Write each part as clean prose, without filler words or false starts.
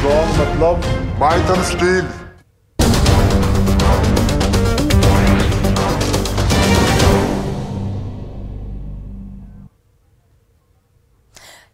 Strong मतलब Maithan steel.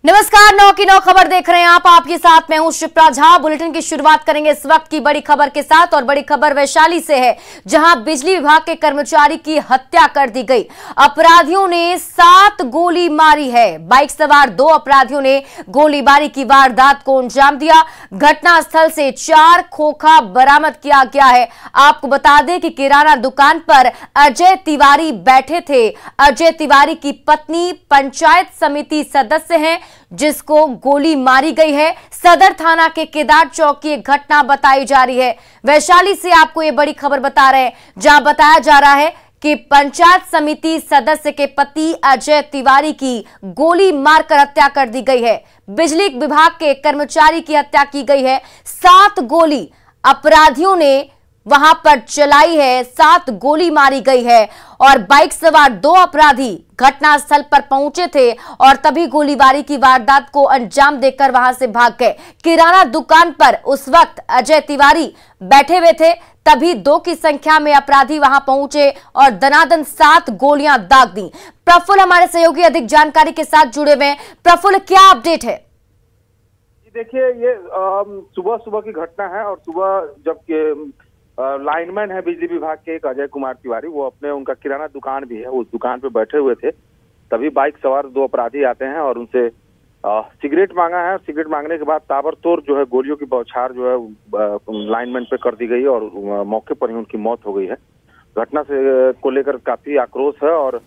नमस्कार, 9 की 9 खबर देख रहे हैं आप। आपके साथ मैं हूं शिप्रा झा। बुलेटिन की शुरुआत करेंगे इस वक्त की बड़ी खबर के साथ और बड़ी खबर वैशाली से है, जहां बिजली विभाग के कर्मचारी की हत्या कर दी गई। अपराधियों ने 7 गोली मारी है। बाइक सवार 2 अपराधियों ने गोलीबारी की वारदात को अंजाम दिया। घटनास्थल से 4 खोखा बरामद किया गया है। आपको बता दें कि किराना दुकान पर अजय तिवारी बैठे थे। अजय तिवारी की पत्नी पंचायत समिति सदस्य हैं, जिसको गोली मारी गई है। सदर थाना के केदार चौक की एक घटना बताई जा रही है। वैशाली से आपको यह बड़ी खबर बता रहे हैं, जहां बताया जा रहा है कि पंचायत समिति सदस्य के पति अजय तिवारी की गोली मारकर हत्या कर दी गई है। बिजली विभाग के कर्मचारी की हत्या की गई है। 7 गोली अपराधियों ने वहां पर चलाई है, 7 गोली मारी गई है और बाइक सवार 2 अपराधी घटनास्थल पर पहुंचे थे और तभी गोलीबारी की वारदात को अंजाम देकर वहां से भाग गए। किराना दुकान पर उस वक्त अजय तिवारी बैठे हुए थे, तभी 2 की संख्या में अपराधी वहां पहुंचे और दनादन 7 गोलियां दाग दी। प्रफुल्ल हमारे सहयोगी अधिक जानकारी के साथ जुड़े हुए हैं। प्रफुल्ल, क्या अपडेट है? देखिए, ये सुबह की घटना है और सुबह जब लाइनमैन है बिजली विभाग के एक अजय कुमार तिवारी, वो अपने उनका किराना दुकान भी है, उस दुकान पे बैठे हुए थे। तभी बाइक सवार 2 अपराधी आते हैं और उनसे सिगरेट मांगा है। सिगरेट मांगने के बाद ताबड़तोड़ जो है गोलियों की बौछार जो है लाइनमैन पे कर दी गई और मौके पर ही उनकी मौत हो गई है। घटना से को लेकर काफी आक्रोश है और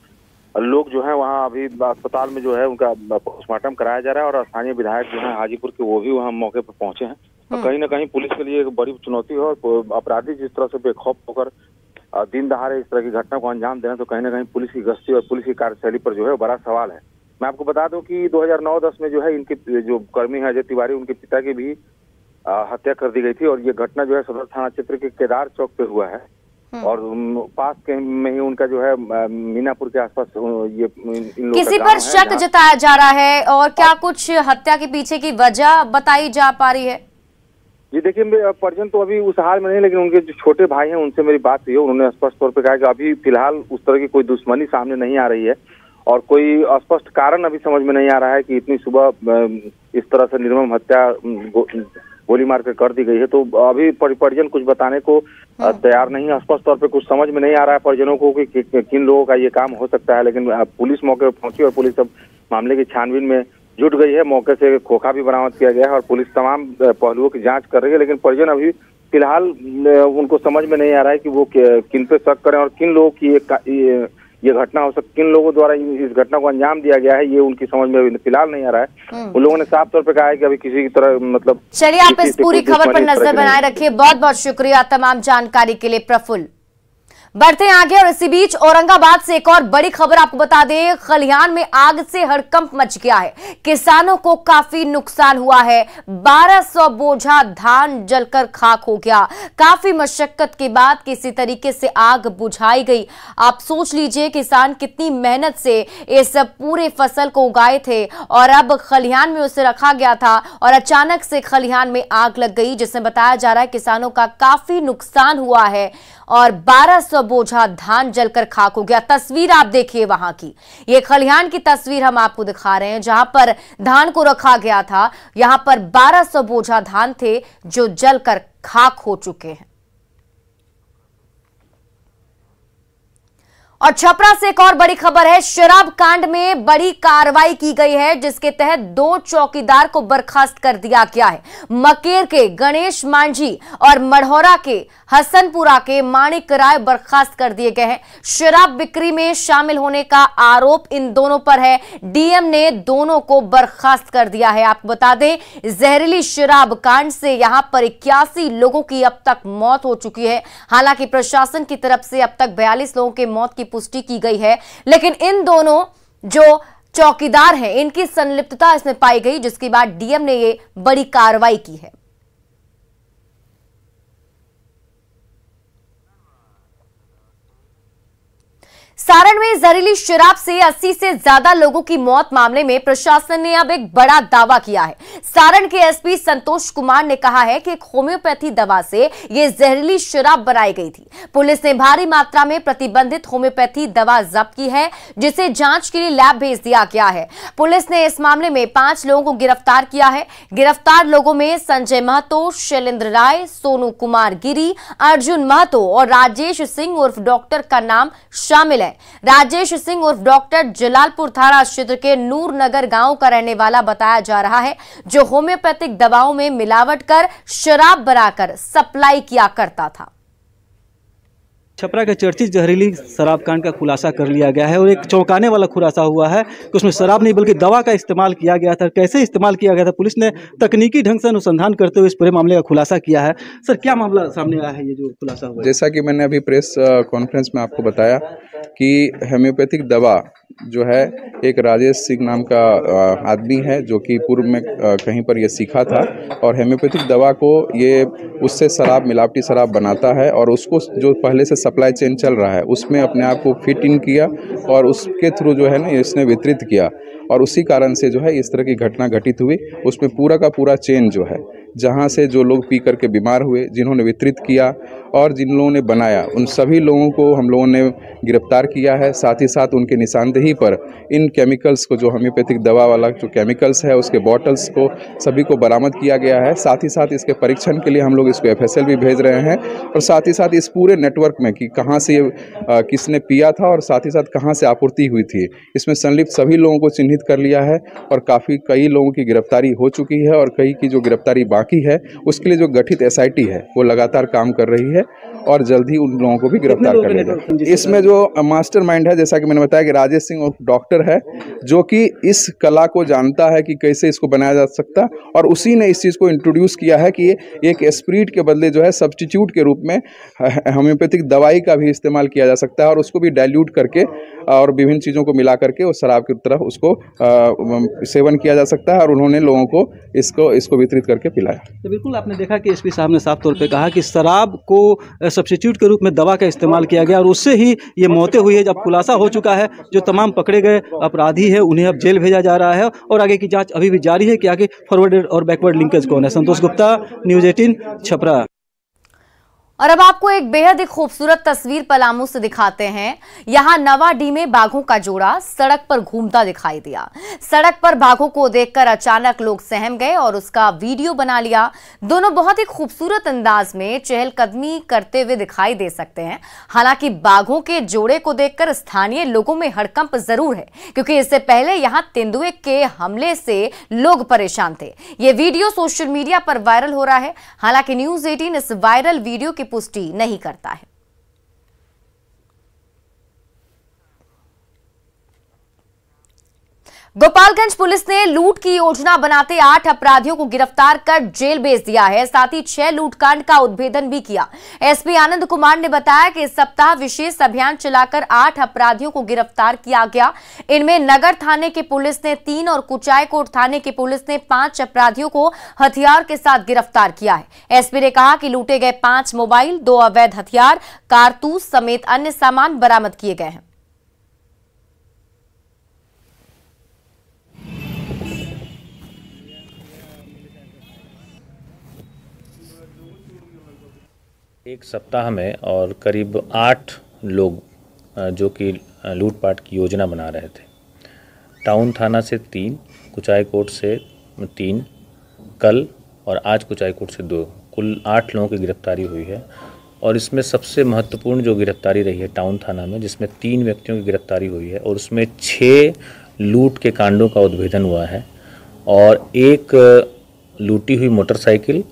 लोग जो है वहाँ अभी अस्पताल में जो है उनका पोस्टमार्टम कराया जा रहा है और स्थानीय विधायक जो है हाजीपुर के, वो भी वहाँ मौके पर पहुंचे हैं। तो कहीं ना कहीं पुलिस के लिए एक बड़ी चुनौती है और अपराधी जिस तरह से बेखौफ होकर दिन दहाड़े इस तरह की घटना को अंजाम देना, तो कहीं ना कहीं पुलिस की गश्ती और पुलिस की कार्यशैली पर जो है बड़ा सवाल है। मैं आपको बता दूं कि 2009-10 में जो है इनके जो कर्मी है अजय तिवारी, उनके पिता की भी हत्या कर दी गई थी और ये घटना जो है सदर थाना क्षेत्र के केदार चौक पे हुआ है और पास के में ही उनका जो है मीनापुर के आसपास ये इन किसी पर शक जताया जा रहा है और क्या कुछ हत्या के पीछे की वजह बताई जा पा रही है? जी देखिए, परिजन तो अभी उस हाल में नहीं, लेकिन उनके जो छोटे भाई हैं उनसे मेरी बात हुई है। उन्होंने स्पष्ट तौर पे कहा कि अभी फिलहाल उस तरह की कोई दुश्मनी सामने नहीं आ रही है और कोई स्पष्ट कारण अभी समझ में नहीं आ रहा है कि इतनी सुबह इस तरह से निर्मम हत्या गोली मार कर दी गई है। तो अभी परिजन कुछ बताने को तैयार नहीं है। स्पष्ट तौर पे कुछ समझ में नहीं आ रहा है परिजनों को कि किन लोगों का ये काम हो सकता है, लेकिन पुलिस मौके पर पहुंची और पुलिस अब मामले की छानबीन में जुट गई है। मौके से खोखा भी बरामद किया गया है और पुलिस तमाम पहलुओं की जांच कर रही है, लेकिन परिजन अभी फिलहाल उनको समझ में नहीं आ रहा है कि वो किन पे शक करें और किन लोगों की ये घटना हो सकती, किन लोगों द्वारा इस घटना को अंजाम दिया गया है, ये उनकी समझ में फिलहाल नहीं आ रहा है। उन लोगों ने साफ तौर पे कहा है कि अभी किसी की तरह मतलब। चलिए, आप इस पूरी खबर पर नजर बनाए रखिए। बहुत बहुत शुक्रिया तमाम जानकारी के लिए प्रफुल्ल। बढ़ते हैं आगे और इसी बीच औरंगाबाद से एक और बड़ी खबर आपको बता दें। खलिहान में आग से हड़कंप मच गया है। किसानों को काफी नुकसान हुआ है। 1200 बोझा धान जलकर खाक हो गया। काफी मशक्कत के बाद किसी तरीके से आग बुझाई गई। आप सोच लीजिए किसान कितनी मेहनत से इस पूरे फसल को उगाए थे और अब खलिहान में उसे रखा गया था और अचानक से खलिहान में आग लग गई, जिसमें बताया जा रहा है किसानों का काफी नुकसान हुआ है और 1200 बोझा धान जलकर खाक हो गया। तस्वीर आप देखिए वहां की, ये खलिहान की तस्वीर हम आपको दिखा रहे हैं जहां पर धान को रखा गया था। यहां पर 1200 बोझा धान थे जो जलकर खाक हो चुके हैं। और छपरा से एक और बड़ी खबर है। शराब कांड में बड़ी कार्रवाई की गई है, जिसके तहत 2 चौकीदार को बर्खास्त कर दिया गया है। मकेर के गणेश मांझी और मढ़ौरा के हसनपुरा के माणिक राय बर्खास्त कर दिए गए हैं। शराब बिक्री में शामिल होने का आरोप इन दोनों पर है। डीएम ने दोनों को बर्खास्त कर दिया है। आपको बता दें, जहरीली शराब कांड से यहां पर 81 लोगों की अब तक मौत हो चुकी है। हालांकि प्रशासन की तरफ से अब तक 42 लोगों की मौत की पुष्टि की गई है, लेकिन इन दोनों जो चौकीदार हैं इनकी संलिप्तता इसमें पाई गई, जिसके बाद डीएम ने ये बड़ी कार्रवाई की है। सारण में जहरीली शराब से 80 से ज्यादा लोगों की मौत मामले में प्रशासन ने अब एक बड़ा दावा किया है। सारण के एसपी संतोष कुमार ने कहा है कि एक होम्योपैथी दवा से यह जहरीली शराब बनाई गई थी। पुलिस ने भारी मात्रा में प्रतिबंधित होम्योपैथी दवा जब्त की है, जिसे जांच के लिए लैब भेज दिया गया है। पुलिस ने इस मामले में 5 लोगों को गिरफ्तार किया है। गिरफ्तार लोगों में संजय महतो, शैलेंद्र राय, सोनू कुमार गिरी, अर्जुन महतो और राजेश सिंह उर्फ डॉक्टर का नाम शामिल है। राजेश सिंह उर्फ डॉक्टर जलालपुर थाना क्षेत्र के नूर नगर गांव का रहने वाला बताया जा रहा है, जो होम्योपैथिक दवाओं में मिलावट कर शराब बनाकर सप्लाई किया करता था। छपरा के चर्चित जहरीली शराब कांड का खुलासा कर लिया गया है और एक चौंकाने वाला खुलासा हुआ है कि उसमें शराब नहीं बल्कि दवा का इस्तेमाल किया गया था। कैसे इस्तेमाल किया गया था, पुलिस ने तकनीकी ढंग से अनुसंधान करते हुए इस पूरे मामले का खुलासा किया है। सर, क्या मामला सामने आया है, ये जो खुलासा हुआ? जैसा कि मैंने अभी प्रेस कॉन्फ्रेंस में आपको बताया कि होम्योपैथिक दवा जो है एक राजेश सिंह नाम का आदमी है, जो कि पूर्व में कहीं पर ये सीखा था और होम्योपैथिक दवा को ये उससे शराब, मिलावटी शराब बनाता है और उसको जो पहले से सप्लाई चेन चल रहा है उसमें अपने आप को फिट इन किया और उसके थ्रू जो है ना इसने वितरित किया और उसी कारण से जो है इस तरह की घटना घटित हुई। उसमें पूरा का पूरा चेन जो है, जहाँ से जो लोग पी करके बीमार हुए, जिन्होंने वितरित किया और जिन लोगों ने बनाया, उन सभी लोगों को हम लोगों ने गिरफ्तार किया है। साथ ही साथ उनके निशानदेही पर इन केमिकल्स को, जो होम्योपैथिक दवा वाला जो केमिकल्स है उसके बॉटल्स को सभी को बरामद किया गया है। साथ ही साथ इसके परीक्षण के लिए हम लोग इसको FSL भी भेज रहे हैं और साथ ही साथ इस पूरे नेटवर्क में कि कहाँ से ये किसने पिया था और साथ ही साथ कहाँ से आपूर्ति हुई थी, इसमें संलिप्त सभी लोगों को चिन्हित कर लिया है और कई लोगों की गिरफ्तारी हो चुकी है और कई की जो गिरफ्तारी बाकी है उसके लिए जो गठित SIT है वो लगातार काम कर रही है और जल्द ही उन लोगों को भी गिरफ्तार कर लेगा। इसमें जो मास्टरमाइंड है, जैसा कि मैंने बताया कि राजेश सिंह और डॉक्टर है, जो कि इस कला को जानता है कि कैसे इसको बनाया जा सकता, और उसी ने इस चीज़ को इंट्रोड्यूस किया है कि एक स्प्रिट के बदले जो है सब्स्टिट्यूट के रूप में होम्योपैथिक दवाई का भी इस्तेमाल किया जा सकता है और उसको भी डाइल्यूट करके और विभिन्न चीज़ों को मिला करके उस शराब की तरफ उसको सेवन किया जा सकता है और उन्होंने लोगों को इसको वितरित करके पिलाया। तो बिल्कुल आपने देखा कि एसपी साहब ने साफ तौर पे कहा कि शराब को सब्स्टिट्यूट के रूप में दवा का इस्तेमाल किया गया और उससे ही ये मौतें हुई है। जब खुलासा हो चुका है, जो तमाम पकड़े गए अपराधी है उन्हें अब जेल भेजा जा रहा है और आगे की जाँच अभी भी जारी है कि आगे फॉरवर्ड और बैकवर्ड लिंकेज कौन है। संतोष गुप्ता, न्यूज़ 18 छपरा। और अब आपको एक बेहद ही खूबसूरत तस्वीर पलामू से दिखाते हैं। यहां नवाडीह में बाघों का जोड़ा सड़क पर घूमता दिखाई दिया। सड़क पर बाघों को देखकर अचानक लोग सहम गए और उसका वीडियो बना लिया। दोनों बहुत ही खूबसूरत अंदाज में चहलकदमी करते हुए दिखाई दे सकते हैं। हालांकि बाघों के जोड़े को देखकर स्थानीय लोगों में हड़कंप जरूर है, क्योंकि इससे पहले यहां तेंदुए के हमले से लोग परेशान थे। ये वीडियो सोशल मीडिया पर वायरल हो रहा है। हालांकि न्यूज़ 18 इस वायरल वीडियो की पुष्टि नहीं करता है। गोपालगंज पुलिस ने लूट की योजना बनाते 8 अपराधियों को गिरफ्तार कर जेल भेज दिया है। साथ ही 6 लूटकांड का उद्भेदन भी किया। एसपी आनंद कुमार ने बताया कि इस सप्ताह विशेष अभियान चलाकर 8 अपराधियों को गिरफ्तार किया गया। इनमें नगर थाने की पुलिस ने 3 और कुचायकोट थाने की पुलिस ने 5 अपराधियों को हथियार के साथ गिरफ्तार किया है। एसपी ने कहा कि लूटे गए 5 मोबाइल, 2 अवैध हथियार, कारतूस समेत अन्य सामान बरामद किए गए हैं। एक सप्ताह में और करीब 8 लोग जो कि लूटपाट की योजना बना रहे थे। टाउन थाना से 3, कुचायकोट से 3, कल और आज कुचायकोट से 2, कुल 8 लोगों की गिरफ्तारी हुई है। और इसमें सबसे महत्वपूर्ण जो गिरफ्तारी रही है टाउन थाना में, जिसमें 3 व्यक्तियों की गिरफ्तारी हुई है और उसमें 6 लूट के कांडों का उद्भेदन हुआ है और 1 लूटी हुई मोटरसाइकिल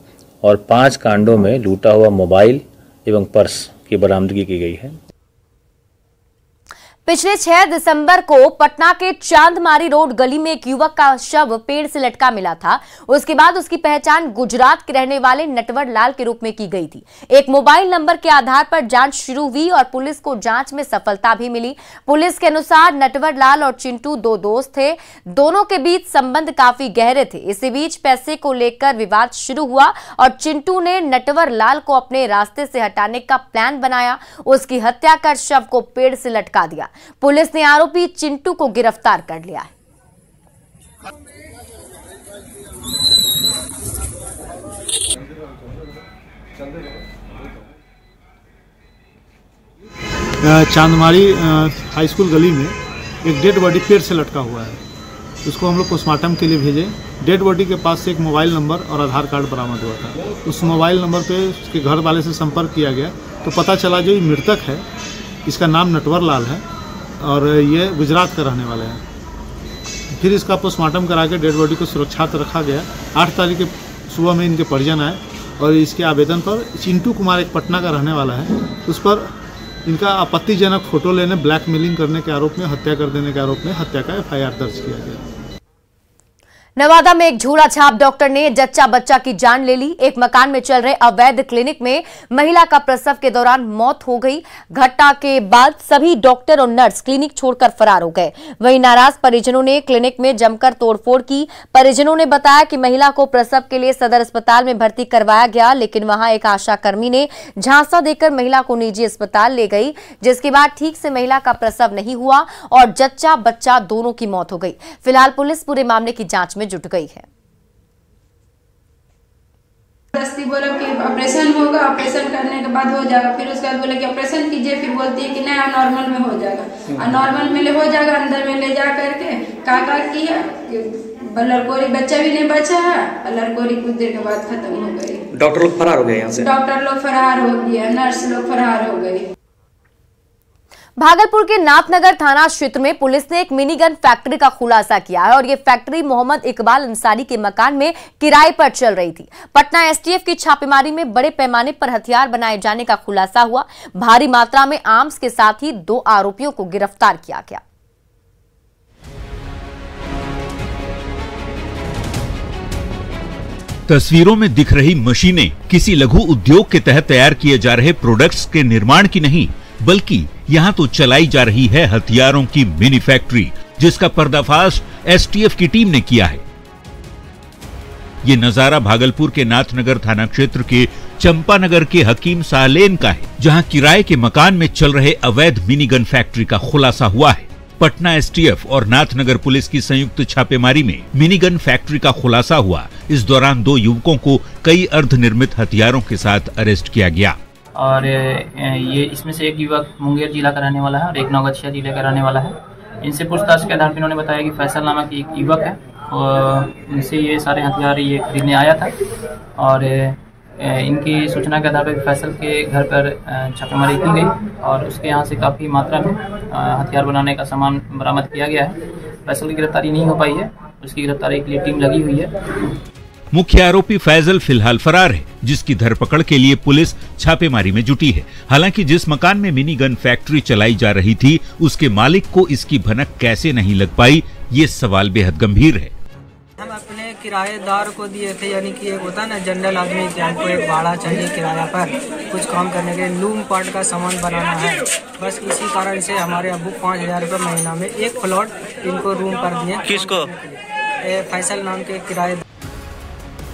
और 5 कांडों में लूटा हुआ मोबाइल एवं पर्स की बरामदगी की गई है। पिछले 6 दिसंबर को पटना के चांदमारी रोड गली में एक युवक का शव पेड़ से लटका मिला था। उसके बाद उसकी पहचान गुजरात के रहने वाले नटवर लाल के रूप में की गई थी। एक मोबाइल नंबर के आधार पर जांच शुरू हुई और पुलिस को जांच में सफलता भी मिली। पुलिस के अनुसार नटवर लाल और चिंटू 2 दोस्त थे। दोनों के बीच संबंध काफी गहरे थे। इसी बीच पैसे को लेकर विवाद शुरू हुआ और चिंटू ने नटवर लाल को अपने रास्ते से हटाने का प्लान बनाया। उसकी हत्या कर शव को पेड़ से लटका दिया। पुलिस ने आरोपी चिंटू को गिरफ्तार कर लिया है। चांदमारी हाई स्कूल गली में एक डेड बॉडी पेड़ से लटका हुआ है। उसको हम लोग पोस्टमार्टम के लिए भेजे। डेड बॉडी के पास से एक मोबाइल नंबर और आधार कार्ड बरामद हुआ था। उस मोबाइल नंबर पे उसके घर वाले से संपर्क किया गया तो पता चला जो मृतक है इसका नाम नटवर लाल है और ये गुजरात का रहने वाला है। फिर इसका पोस्टमार्टम करा के डेड बॉडी को सुरक्षित रखा गया। 8 तारीख के सुबह में इनके परिजन आए और इसके आवेदन पर चिंटू कुमार एक पटना का रहने वाला है, उस पर इनका आपत्तिजनक फोटो लेने, ब्लैकमेलिंग करने के आरोप में, हत्या कर देने के आरोप में हत्या का FIR दर्ज किया गया। नवादा में एक झूला छाप डॉक्टर ने जच्चा बच्चा की जान ले ली। एक मकान में चल रहे अवैध क्लिनिक में महिला का प्रसव के दौरान मौत हो गई। घटना के बाद सभी डॉक्टर और नर्स क्लिनिक छोड़कर फरार हो गए। वहीं नाराज परिजनों ने क्लिनिक में जमकर तोड़फोड़ की। परिजनों ने बताया कि महिला को प्रसव के लिए सदर अस्पताल में भर्ती करवाया गया, लेकिन वहां एक आशा कर्मी ने झांसा देकर महिला को निजी अस्पताल ले गई, जिसके बाद ठीक से महिला का प्रसव नहीं हुआ और जच्चा बच्चा दोनों की मौत हो गई। फिलहाल पुलिस पूरे मामले की जांच में जुट गई है। बोला कि ऑपरेशन होगा, ऑपरेशन करने के बाद हो जाएगा। फिर उसके बाद बोले कि ऑपरेशन कीजिए, फिर बोलती है कि नहीं नॉर्मल में हो जाएगा। और नॉर्मल में हो जाएगा, अंदर में ले जा करके काका किया, लड़कोरी बच्चा भी नहीं बचा है और लड़कोरी कुछ देर के बाद खत्म हो गई। डॉक्टर लोग फरार हो गए यहाँ से। डॉक्टर लोग फरार हो गए, नर्स लोग फरार हो गई। भागलपुर के नाथनगर थाना क्षेत्र में पुलिस ने एक मिनी गन फैक्ट्री का खुलासा किया है और यह फैक्ट्री मोहम्मद इकबाल अंसारी के मकान में किराए पर चल रही थी। पटना STF की छापेमारी में बड़े पैमाने पर हथियार बनाए जाने का खुलासा हुआ। भारी मात्रा में आर्म्स के साथ ही 2 आरोपियों को गिरफ्तार किया गया। तस्वीरों में दिख रही मशीनें किसी लघु उद्योग के तहत तैयार किए जा रहे प्रोडक्ट्स के निर्माण की नहीं, बल्कि यहाँ तो चलाई जा रही है हथियारों की मिनी फैक्ट्री, जिसका पर्दाफाश STF की टीम ने किया है। ये नजारा भागलपुर के नाथनगर थाना क्षेत्र के चंपानगर के हकीम सालेन का है, जहां किराए के मकान में चल रहे अवैध मिनी गन फैक्ट्री का खुलासा हुआ है। पटना STF और नाथनगर पुलिस की संयुक्त छापेमारी में मिनी गन फैक्ट्री का खुलासा हुआ। इस दौरान 2 युवकों को कई अर्धनिर्मित हथियारों के साथ अरेस्ट किया गया। और ये इसमें से एक युवक मुंगेर जिला का रहने वाला है और एक नौगछिया जिले का रहने वाला है। इनसे पूछताछ के आधार पर इन्होंने बताया कि फैसल नामक एक युवक है और इनसे ये सारे हथियार ये खरीदने आया था और इनकी सूचना के आधार पर फैसल के घर पर छापेमारी की गई और उसके यहाँ से काफ़ी मात्रा में हथियार बनाने का सामान बरामद किया गया है। फैसल की गिरफ्तारी नहीं हो पाई है, उसकी गिरफ्तारी के लिए टीम लगी हुई है। मुख्य आरोपी फैजल फिलहाल फरार है, जिसकी धरपकड़ के लिए पुलिस छापेमारी में जुटी है। हालांकि जिस मकान में मिनी गन फैक्ट्री चलाई जा रही थी, उसके मालिक को इसकी भनक कैसे नहीं लग पाई, ये सवाल बेहद गंभीर है। हम अपने किराएदार को दिए थे, यानी कि एक होता है ना जनरल आदमी कि हमको एक भाड़ा चाहिए किराया पर कुछ काम करने के लिए, लूम पार्ट का सामान बनाना है। बस इसी कारण से हमारे अबू 5000 रुपये महीना में एक प्लॉट इनको रूम पर दिए। किसको? फैसल नाम के किराएदार।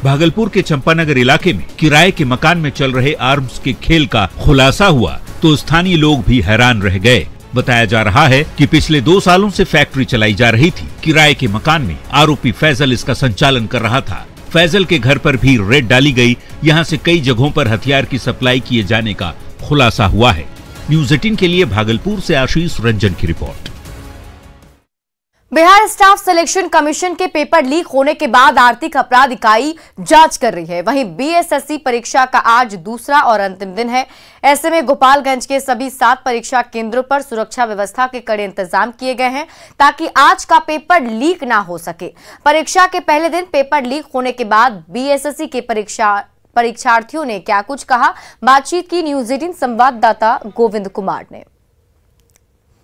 भागलपुर के चंपानगर इलाके में किराए के मकान में चल रहे आर्म्स के खेल का खुलासा हुआ तो स्थानीय लोग भी हैरान रह गए। बताया जा रहा है कि पिछले 2 सालों से फैक्ट्री चलाई जा रही थी। किराए के मकान में आरोपी फैजल इसका संचालन कर रहा था। फैजल के घर पर भी रेड डाली गई। यहां से कई जगहों पर हथियार की सप्लाई किए जाने का खुलासा हुआ है। न्यूज़ 18 के लिए भागलपुर से आशीष रंजन की report. Bihar staff selection commission के पेपर लीक होने के बाद आर्थिक अपराध इकाई जांच कर रही है। वहीं BSSC परीक्षा का आज दूसरा और अंतिम दिन है। ऐसे में गोपालगंज के सभी 7 परीक्षा केंद्रों पर सुरक्षा व्यवस्था के कड़े इंतजाम किए गए हैं ताकि आज का पेपर लीक ना हो सके। परीक्षा के पहले दिन पेपर लीक होने के बाद BSSC के परीक्षार्थियों ने क्या कुछ कहा, बातचीत की न्यूज़ 18 संवाददाता गोविंद कुमार ने।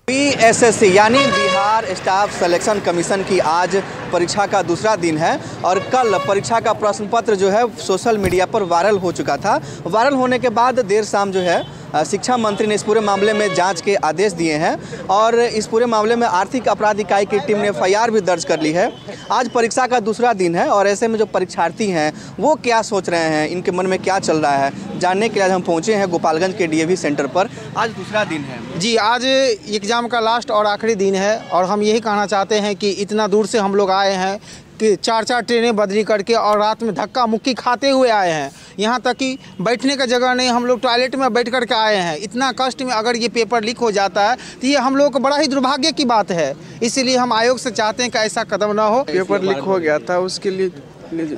BSSC यानी बिहार स्टाफ सिलेक्शन कमीशन की आज परीक्षा का दूसरा दिन है और कल परीक्षा का प्रश्न पत्र जो है सोशल मीडिया पर वायरल हो चुका था। वायरल होने के बाद देर शाम जो है शिक्षा मंत्री ने इस पूरे मामले में जांच के आदेश दिए हैं और इस पूरे मामले में आर्थिक अपराध इकाई की टीम ने FIR भी दर्ज कर ली है। आज परीक्षा का दूसरा दिन है और ऐसे में जो परीक्षार्थी हैं वो क्या सोच रहे हैं, इनके मन में क्या चल रहा है, जानने के लिए हम पहुंचे हैं गोपालगंज के DAV सेंटर पर। आज दूसरा दिन है जी, आज एग्ज़ाम का लास्ट और आखिरी दिन है और हम यही कहना चाहते हैं कि इतना दूर से हम लोग आए हैं कि 4-4 ट्रेनें बदली करके और रात में धक्का मुक्की खाते हुए आए हैं। यहाँ तक कि बैठने का जगह नहीं, हम लोग टॉयलेट में बैठ करके आए हैं। इतना कष्ट में अगर ये पेपर लीक हो जाता है तो ये हम लोग को बड़ा ही दुर्भाग्य की बात है। इसीलिए हम आयोग से चाहते हैं कि ऐसा कदम ना हो। पेपर लीक हो गया था, उसके लिए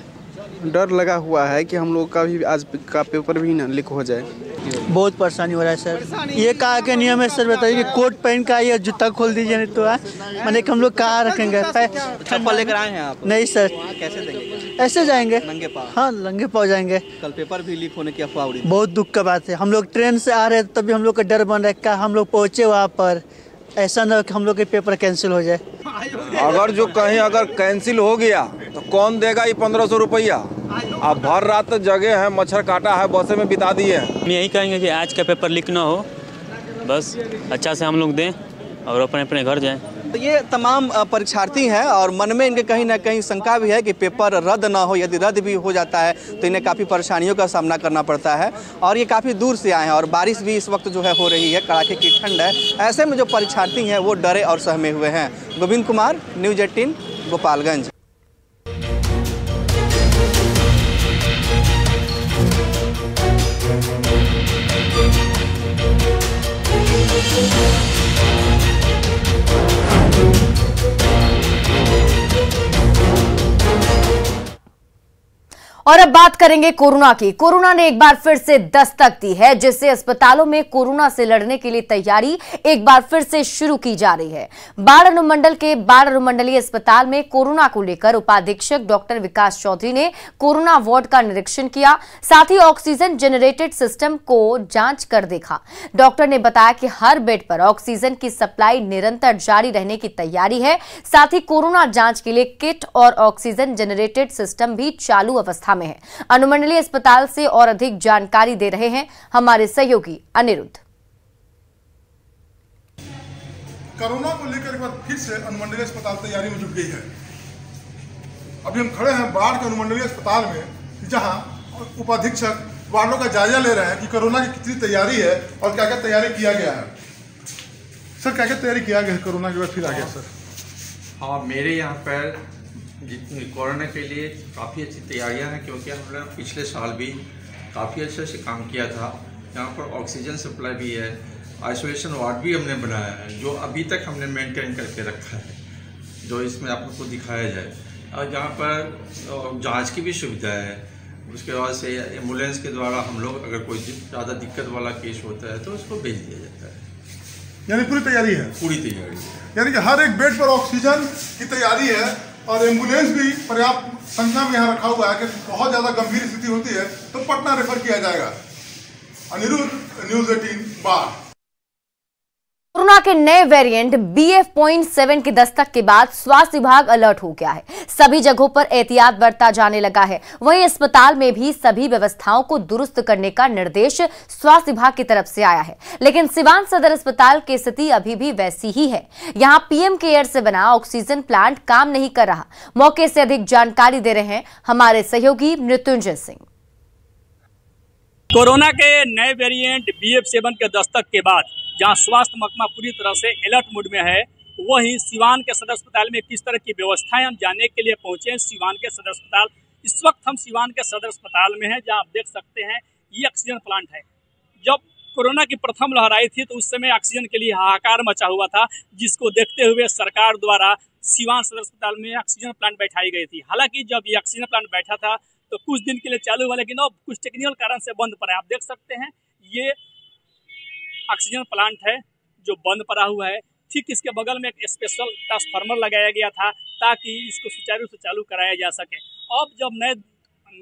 डर लगा हुआ है कि हम लोग का भी आज का पेपर भी ना लीक हो जाए। बहुत परेशानी हो रहा है सर। ये कहा के नियम है सर, बताइए कि कोट पहन का ये जूता खोल दीजिए, नहीं तो मैंने हम लोग कहाँ रखेंगे। चप्पल लेकर आए हैं आप? नहीं सर। कैसे देंगे? ऐसे जाएंगे नंगे पाँव? हाँ, नंगे पाँव जाएंगे। कल पेपर भी लीक होने की अफवाह उड़ी। बहुत दुख का बात है। हम लोग ट्रेन से आ रहे तभी हम लोग का डर बन रहा है, हम लोग पहुँचे वहाँ पर ऐसा ना कि हम लोग के पेपर कैंसिल हो जाए। अगर जो कहीं अगर कैंसिल हो गया तो कौन देगा ये 1500 रुपया? आप भर रात जगह है, मच्छर काटा है, बसें में बिता दिए हैं। हम यही कहेंगे कि आज का पेपर लीक ना हो, बस अच्छा से हम लोग दें और अपने अपने घर जाएं। तो ये तमाम परीक्षार्थी हैं और मन में इनके कहीं ना कहीं शंका भी है कि पेपर रद्द ना हो। यदि रद्द भी हो जाता है तो इन्हें काफ़ी परेशानियों का सामना करना पड़ता है और ये काफ़ी दूर से आए हैं और बारिश भी इस वक्त जो है हो रही है, कड़ाके की ठंड है। ऐसे में जो परीक्षार्थी हैं वो डरे और सहमे हुए हैं। गोविंद कुमार, न्यूज़ 18 गोपालगंज। और अब बात करेंगे कोरोना की। कोरोना ने एक बार फिर से दस्तक दी है, जिससे अस्पतालों में कोरोना से लड़ने के लिए तैयारी एक बार फिर से शुरू की जा रही है। बाढ़ अनुमंडल के बाढ़ अनुमंडलीय अस्पताल में कोरोना को लेकर उपाधीक्षक डॉक्टर विकास चौधरी ने कोरोना वार्ड का निरीक्षण किया, साथ ही ऑक्सीजन जनरेटेड सिस्टम को जांच कर देखा। डॉक्टर ने बताया कि हर बेड पर ऑक्सीजन की सप्लाई निरंतर जारी रहने की तैयारी है, साथ ही कोरोना जांच के लिए किट और ऑक्सीजन जनरेटेड सिस्टम भी चालू अवस्था में है। अनुमंडलीय अस्पताल से और अधिक जानकारी दे रहे हैं हमारे सहयोगी अनिरुद्ध। कोरोना को लेकर एक बार फिर से अनुमंडलीय अस्पताल तैयारी में जुट गई है। अभी हम खड़े हैं बाढ़ के अनुमंडलीय अस्पताल में, जहां उपाधीक्षक वार्डों का जायजा ले रहे हैं कि कोरोना की कितनी तैयारी है और क्या क्या तैयारी किया गया है। सर, क्या क्या तैयारी किया गया है कोरोना के बाद फिर आ गया? सर हाँ, मेरे यहाँ पर जितनी कोरोना के लिए काफ़ी अच्छी तैयारियां हैं, क्योंकि हमने पिछले साल भी काफ़ी अच्छे से काम किया था। यहाँ पर ऑक्सीजन सप्लाई भी है, आइसोलेशन वार्ड भी हमने बनाया है, जो अभी तक हमने मेंटेन करके रखा है, जो इसमें आप लोग को दिखाया जाए। और यहाँ पर जांच की भी सुविधा है। उसके बाद से एम्बुलेंस के द्वारा हम लोग अगर कोई ज़्यादा दिक्कत वाला केस होता है तो उसको भेज दिया जाता है। यानी पूरी तैयारी है? पूरी तैयारी है। यानी कि हर एक बेड पर ऑक्सीजन की तैयारी है और एम्बुलेंस भी पर्याप्त संख्या में यहाँ रखा हुआ है कि बहुत ज़्यादा गंभीर स्थिति होती है तो पटना रेफर किया जाएगा। अनिरुद्ध, न्यूज़ 18 बाढ़। कोरोना के नए वेरिएंट BF.7 की दस्तक के बाद स्वास्थ्य विभाग अलर्ट हो गया है। सभी जगहों पर एहतियात बरता जाने लगा है। वहीं अस्पताल में भी सभी व्यवस्थाओं को दुरुस्त करने का निर्देश स्वास्थ्य विभाग की तरफ से आया है। लेकिन सिवान सदर अस्पताल की स्थिति अभी भी वैसी ही है। यहां PM केयर से बना ऑक्सीजन प्लांट काम नहीं कर रहा। मौके से अधिक जानकारी दे रहे हैं हमारे सहयोगी मृत्युंजय सिंह। कोरोना के नए वेरिएंट BF.7 के दस्तक के बाद जहां स्वास्थ्य महकमा पूरी तरह से अलर्ट मोड में है, वहीं सिवान के सदर अस्पताल में किस तरह की व्यवस्थाएं हम जानने के लिए पहुंचे हैं। सिवान के सदर अस्पताल, इस वक्त हम सिवान के सदर अस्पताल में हैं, जहां आप देख सकते हैं ये ऑक्सीजन प्लांट है। जब कोरोना की प्रथम लहर आई थी तो उस समय ऑक्सीजन के लिए हाहाकार मचा हुआ था, जिसको देखते हुए सरकार द्वारा सिवान सदर अस्पताल में ऑक्सीजन प्लांट बैठाई गई थी। हालांकि जब ये ऑक्सीजन प्लांट बैठा था तो कुछ दिन के लिए चालू हुआ, लेकिन अब कुछ टेक्निकल कारण से बंद पड़ा है। आप देख सकते हैं ये ऑक्सीजन प्लांट है जो बंद पड़ा हुआ है। ठीक इसके बगल में एक स्पेशल ट्रांसफार्मर लगाया गया था ताकि इसको सुचारू से चालू कराया जा सके। अब जब नए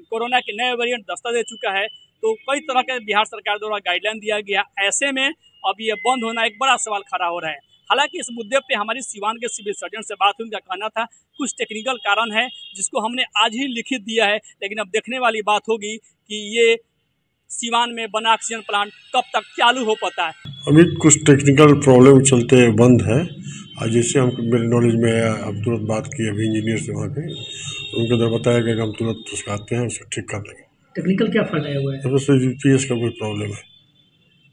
कोरोना के नए वेरिएंट दस्तक दे चुका है तो कई तरह के बिहार सरकार द्वारा गाइडलाइन दिया गया। ऐसे में अब ये बंद होना एक बड़ा सवाल खड़ा हो रहा है। हालांकि इस मुद्दे पे हमारी सीवान के सिविल सर्जन से बात हुई, उनका कहना था कुछ टेक्निकल कारण है जिसको हमने आज ही लिखित दिया है, लेकिन अब देखने वाली बात होगी कि ये सीवान में बना ऑक्सीजन प्लांट कब तक चालू हो पाता है। अभी कुछ टेक्निकल प्रॉब्लम चलते बंद है। आज जैसे हम मेरे नॉलेज में आया, अब तुरंत बात की अभी इंजीनियर से वहाँ पे, उनके द्वारा बताया गया कि हम तुरंत उसको आते हैं, उसको ठीक कर देंगे। टेक्निकल क्या फॉल्ट आया हुआ है? सबसे यूपीएस का कोई प्रॉब्लम है।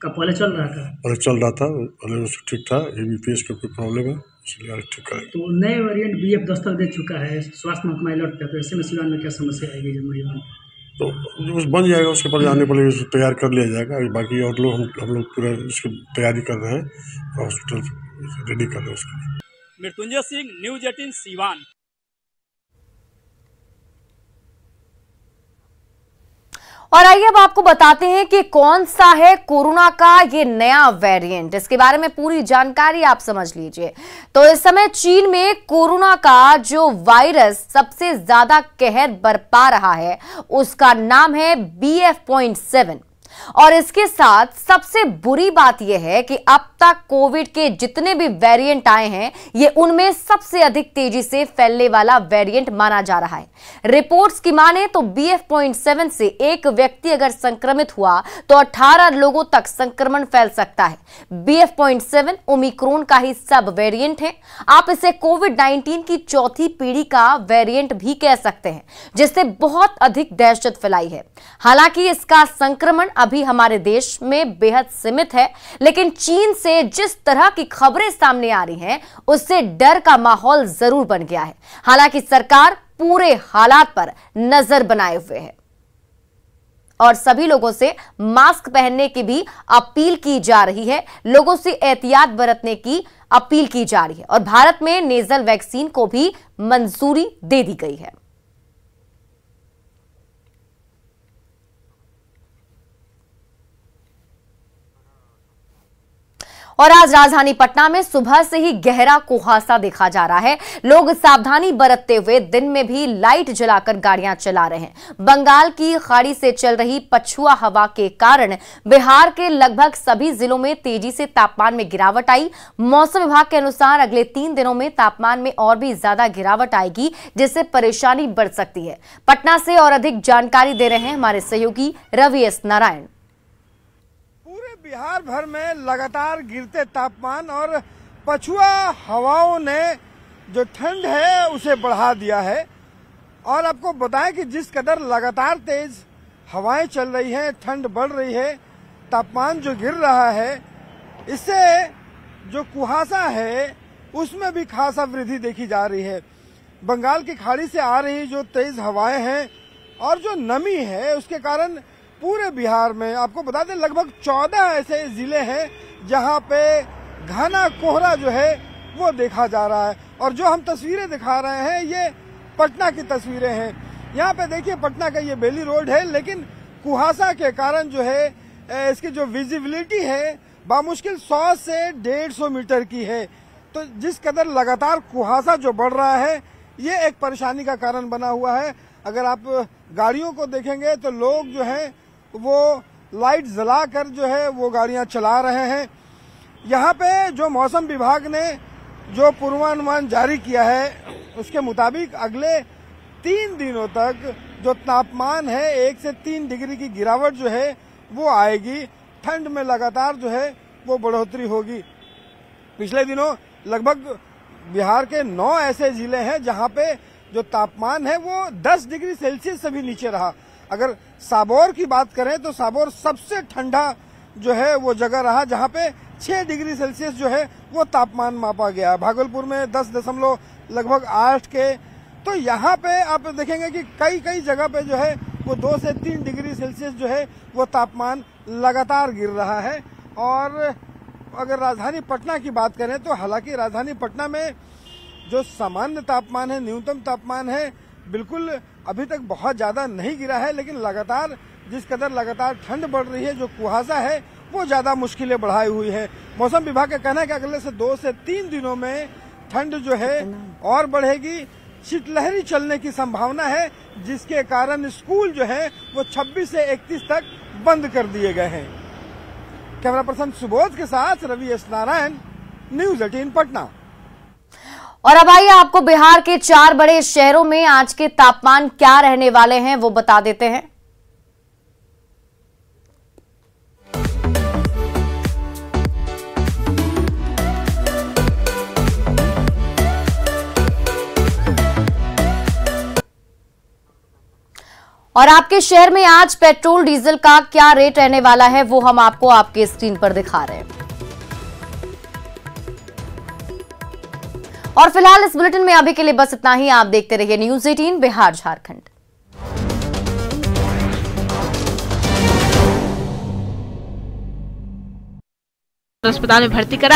कब पहले चल रहा था? पहले चल रहा था, पहले उसको ठीक था। यूपीएस का कोई प्रॉब्लम है, इसलिए आज ठीक करेंगे। तो नए वेरिएंट BF दस्तक दे चुका है, स्वास्थ्य महकमा अलर्ट पे, तो ऐसे में सीवान में क्या समस्या आएगी जब तो उस बन जाएगा, उसके बाद आने पहले तैयार कर लिया जाएगा। बाकी और लोग हम लोग पूरा इसकी तैयारी कर रहे हैं, हॉस्पिटल रेडी कर रहे हैं उसके लिए। मृत्युंजय सिंह, न्यूज़ 18 सीवान। और आइए अब आपको बताते हैं कि कौन सा है कोरोना का ये नया वेरिएंट। इसके बारे में पूरी जानकारी आप समझ लीजिए। तो इस समय चीन में कोरोना का जो वायरस सबसे ज्यादा कहर बरपा रहा है उसका नाम है BF.7 और इसके साथ सबसे बुरी बात यह है कि अब तक कोविड के जितने भी वेरिएंट आए हैं ये उनमें सबसे अधिक तेजी से फैलने वाला वेरिएंट माना जा रहा है। रिपोर्ट्स की माने तो BF.7 से एक व्यक्ति अगर संक्रमित हुआ तो 18 लोगों तक संक्रमण फैल सकता है। BF.7 ओमिक्रॉन का ही सब वेरिएंट है। आप इसे कोविड-19 की चौथी पीढ़ी का वेरिएंट भी कह सकते हैं, जिससे बहुत अधिक दहशत फैलाई है। हालांकि इसका संक्रमण अभी हमारे देश में बेहद सीमित है, लेकिन चीन से जिस तरह की खबरें सामने आ रही हैं उससे डर का माहौल जरूर बन गया है। हालांकि सरकार पूरे हालात पर नजर बनाए हुए है और सभी लोगों से मास्क पहनने की भी अपील की जा रही है, लोगों से एहतियात बरतने की अपील की जा रही है और भारत में नेजल वैक्सीन को भी मंजूरी दे दी गई है। और आज राजधानी पटना में सुबह से ही गहरा कुहासा देखा जा रहा है। लोग सावधानी बरतते हुए दिन में भी लाइट जलाकर गाड़ियां चला रहे हैं। बंगाल की खाड़ी से चल रही पछुआ हवा के कारण बिहार के लगभग सभी जिलों में तेजी से तापमान में गिरावट आई। मौसम विभाग के अनुसार अगले 3 दिनों में तापमान में और भी ज्यादा गिरावट आएगी, जिससे परेशानी बढ़ सकती है। पटना से और अधिक जानकारी दे रहे हैं हमारे सहयोगी रवि एस नारायण। बिहार भर में लगातार गिरते तापमान और पछुआ हवाओं ने जो ठंड है उसे बढ़ा दिया है। और आपको बताएं कि जिस कदर लगातार तेज हवाएं चल रही हैं, ठंड बढ़ रही है, तापमान जो गिर रहा है, इससे जो कुहासा है उसमें भी खासा वृद्धि देखी जा रही है। बंगाल की खाड़ी से आ रही जो तेज हवाएं हैं और जो नमी है उसके कारण पूरे बिहार में आपको बता दें लगभग 14 ऐसे जिले हैं जहां पे घना कोहरा जो है वो देखा जा रहा है। और जो हम तस्वीरें दिखा रहे हैं ये पटना की तस्वीरें हैं। यहाँ पे देखिए पटना का ये बेली रोड है, लेकिन कुहासा के कारण जो है इसकी जो विजिबिलिटी है बामुश्किल 100 से 150 मीटर की है। तो जिस कदर लगातार कुहासा जो बढ़ रहा है ये एक परेशानी का कारण बना हुआ है। अगर आप गाड़ियों को देखेंगे तो लोग जो है वो लाइट जलाकर जो है वो गाड़ियां चला रहे हैं। यहाँ पे जो मौसम विभाग ने जो पूर्वानुमान जारी किया है उसके मुताबिक अगले 3 दिनों तक जो तापमान है 1 से 3 डिग्री की गिरावट जो है वो आएगी। ठंड में लगातार जो है वो बढ़ोतरी होगी। पिछले दिनों लगभग बिहार के 9 ऐसे जिले हैं जहाँ पे जो तापमान है वो 10 डिग्री सेल्सियस से भी नीचे रहा। अगर साबौर की बात करें तो साबौर सबसे ठंडा जो है वो जगह रहा जहाँ पे 6 डिग्री सेल्सियस जो है वो तापमान मापा गया। भागलपुर में 10.8 के। तो यहाँ पे आप देखेंगे कि कई जगह पे जो है वो 2 से 3 डिग्री सेल्सियस जो है वो तापमान लगातार गिर रहा है। और अगर राजधानी पटना की बात करें तो हालांकि राजधानी पटना में जो सामान्य तापमान है, न्यूनतम तापमान है, बिल्कुल अभी तक बहुत ज्यादा नहीं गिरा है, लेकिन लगातार जिस कदर लगातार ठंड बढ़ रही है, जो कुहासा है वो ज्यादा मुश्किलें बढ़ाई हुई है। मौसम विभाग का कहना है कि अगले से 2 से 3 दिनों में ठंड जो है और बढ़ेगी। शीतलहरी चलने की संभावना है, जिसके कारण स्कूल जो है वो 26 से 31 तक बंद कर दिए गए हैं। कैमरा पर्सन सुबोध के साथ रवि एस नारायण, न्यूज़ 18 पटना। और अब आइए आपको बिहार के 4 बड़े शहरों में आज के तापमान क्या रहने वाले हैं वो बता देते हैं। और आपके शहर में आज पेट्रोल डीजल का क्या रेट रहने वाला है वो हम आपको आपके स्क्रीन पर दिखा रहे हैं। और फिलहाल इस बुलेटिन में अभी के लिए बस इतना ही। आप देखते रहिए न्यूज़ 18 बिहार झारखंड। अस्पताल में भर्ती करा